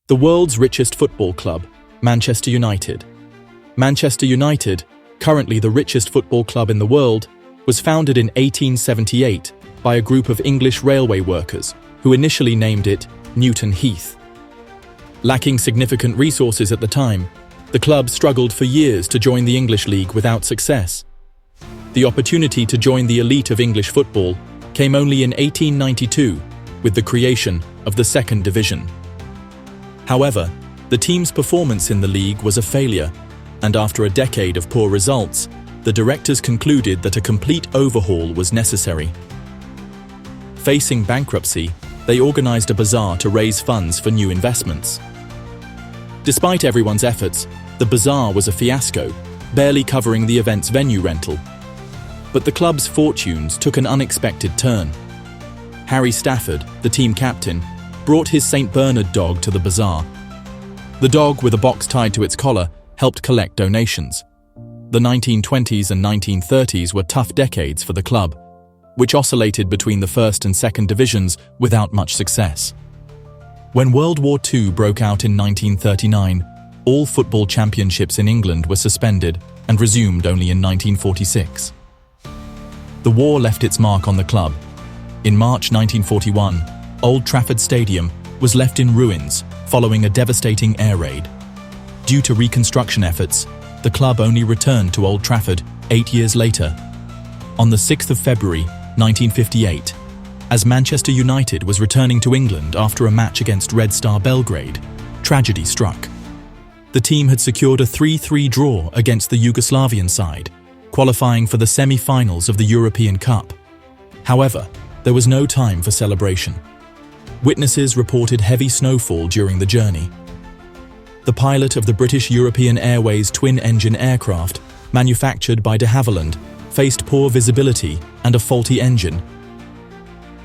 The world's richest football club, Manchester United. Manchester United, currently the richest football club in the world, was founded in 1878 by a group of English railway workers who initially named it Newton Heath. Lacking significant resources at the time, the club struggled for years to join the English League without success. The opportunity to join the elite of English football came only in 1892 with the creation of the Second Division. However, the team's performance in the league was a failure, and after a decade of poor results, the directors concluded that a complete overhaul was necessary. Facing bankruptcy, they organized a bazaar to raise funds for new investments. Despite everyone's efforts, the bazaar was a fiasco, barely covering the event's venue rental. But the club's fortunes took an unexpected turn. Harry Stafford, the team captain, brought his St. Bernard dog to the bazaar. The dog, with a box tied to its collar, helped collect donations. The 1920s and 1930s were tough decades for the club, which oscillated between the first and second divisions without much success. When World War II broke out in 1939, all football championships in England were suspended and resumed only in 1946. The war left its mark on the club. In March 1941, Old Trafford Stadium was left in ruins following a devastating air raid. Due to reconstruction efforts, the club only returned to Old Trafford 8 years later. On the 6th of February 1958, as Manchester United was returning to England after a match against Red Star Belgrade, tragedy struck. The team had secured a 3-3 draw against the Yugoslavian side, qualifying for the semi-finals of the European Cup. However, there was no time for celebration. Witnesses reported heavy snowfall during the journey. The pilot of the British European Airways twin-engine aircraft, manufactured by de Havilland, faced poor visibility and a faulty engine.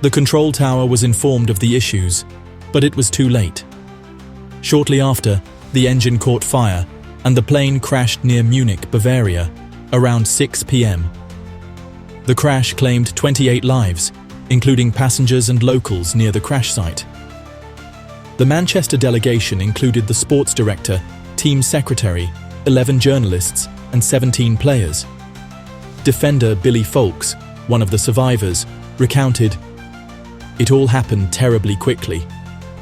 The control tower was informed of the issues, but it was too late. Shortly after, the engine caught fire and the plane crashed near Munich, Bavaria, around 6 p.m. The crash claimed 28 lives, including passengers and locals near the crash site. The Manchester delegation included the sports director, team secretary, 11 journalists, and 17 players. Defender Billy Folks, one of the survivors, recounted, "It all happened terribly quickly.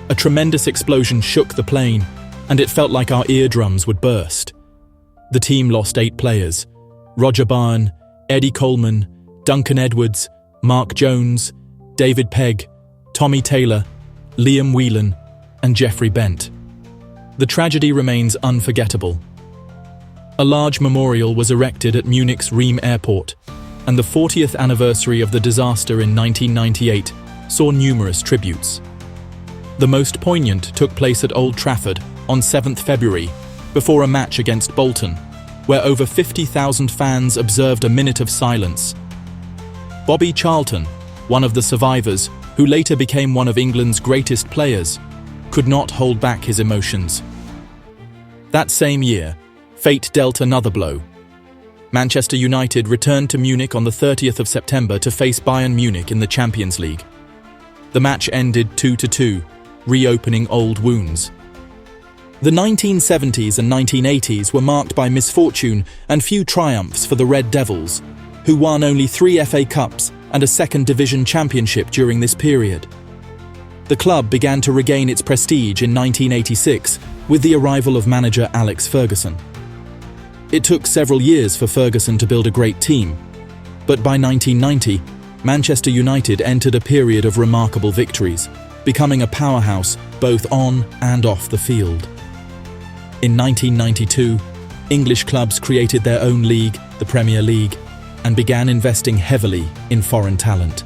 A tremendous explosion shook the plane, and it felt like our eardrums would burst. The team lost 8 players: Roger Byrne, Eddie Coleman, Duncan Edwards, Mark Jones, David Pegg, Tommy Taylor, Liam Whelan, and Jeffrey Bent. The tragedy remains unforgettable." A large memorial was erected at Munich's Riem Airport, and the 40th anniversary of the disaster in 1998 saw numerous tributes. The most poignant took place at Old Trafford on 7th February, before a match against Bolton, where over 50,000 fans observed a minute of silence. Bobby Charlton, one of the survivors, who later became one of England's greatest players, could not hold back his emotions. That same year, fate dealt another blow. Manchester United returned to Munich on the 30th of September to face Bayern Munich in the Champions League. The match ended 2-2, reopening old wounds. The 1970s and 1980s were marked by misfortune and few triumphs for the Red Devils, who won only 3 FA Cups and a Second Division championship during this period. The club began to regain its prestige in 1986 with the arrival of manager Alex Ferguson. It took several years for Ferguson to build a great team, but by 1990, Manchester United entered a period of remarkable victories, becoming a powerhouse both on and off the field. In 1992, English clubs created their own league, the Premier League, and began investing heavily in foreign talent.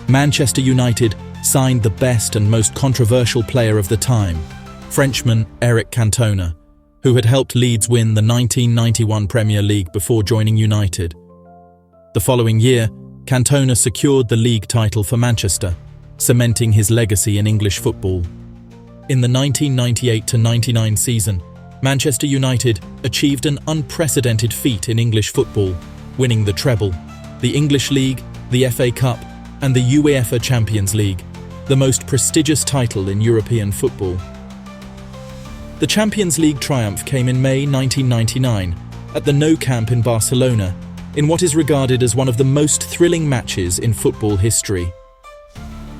Manchester United signed the best and most controversial player of the time, Frenchman Eric Cantona, who had helped Leeds win the 1991 Premier League before joining United. The following year, Cantona secured the league title for Manchester, cementing his legacy in English football. In the 1998-99 season, Manchester United achieved an unprecedented feat in English football, winning the treble, the English League, the FA Cup, and the UEFA Champions League, the most prestigious title in European football. The Champions League triumph came in May 1999 at the Nou Camp in Barcelona, in what is regarded as one of the most thrilling matches in football history.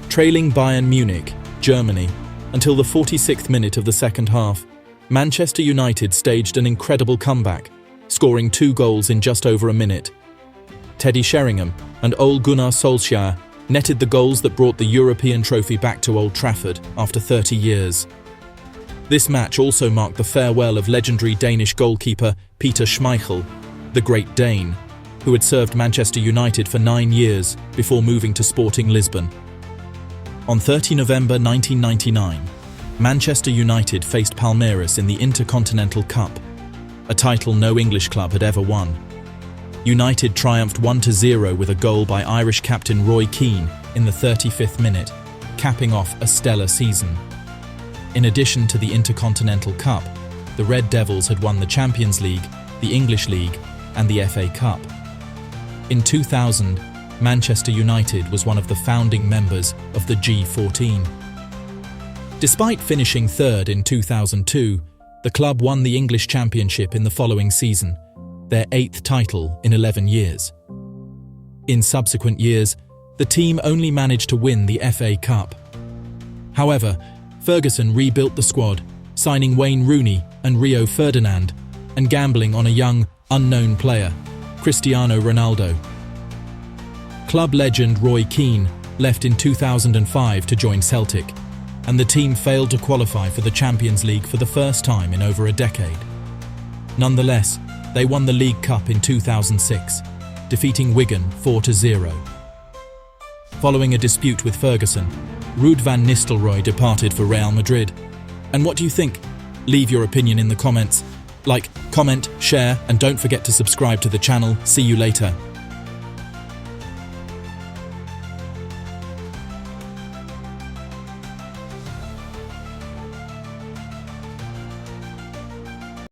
Trailing Bayern Munich, Germany, until the 46th minute of the second half, Manchester United staged an incredible comeback, scoring 2 goals in just over a minute. Teddy Sheringham and Ole Gunnar Solskjaer netted the goals that brought the European trophy back to Old Trafford after 30 years. This match also marked the farewell of legendary Danish goalkeeper Peter Schmeichel, the Great Dane, who had served Manchester United for 9 years before moving to Sporting Lisbon. On 30 November 1999, Manchester United faced Palmeiras in the Intercontinental Cup, a title no English club had ever won. United triumphed 1-0 with a goal by Irish captain Roy Keane in the 35th minute, capping off a stellar season. In addition to the Intercontinental Cup, the Red Devils had won the Champions League, the English League, and the FA Cup. In 2000, Manchester United was one of the founding members of the G14. Despite finishing third in 2002, the club won the English Championship in the following season, their 8th title in 11 years. In subsequent years, the team only managed to win the FA Cup. However, Ferguson rebuilt the squad, signing Wayne Rooney and Rio Ferdinand, and gambling on a young, unknown player, Cristiano Ronaldo. Club legend Roy Keane left in 2005 to join Celtic, and the team failed to qualify for the Champions League for the first time in over a decade. Nonetheless, they won the League Cup in 2006, defeating Wigan 4-0. Following a dispute with Ferguson, Ruud van Nistelrooy departed for Real Madrid. And what do you think? Leave your opinion in the comments. Like, comment, share, and don't forget to subscribe to the channel. See you later.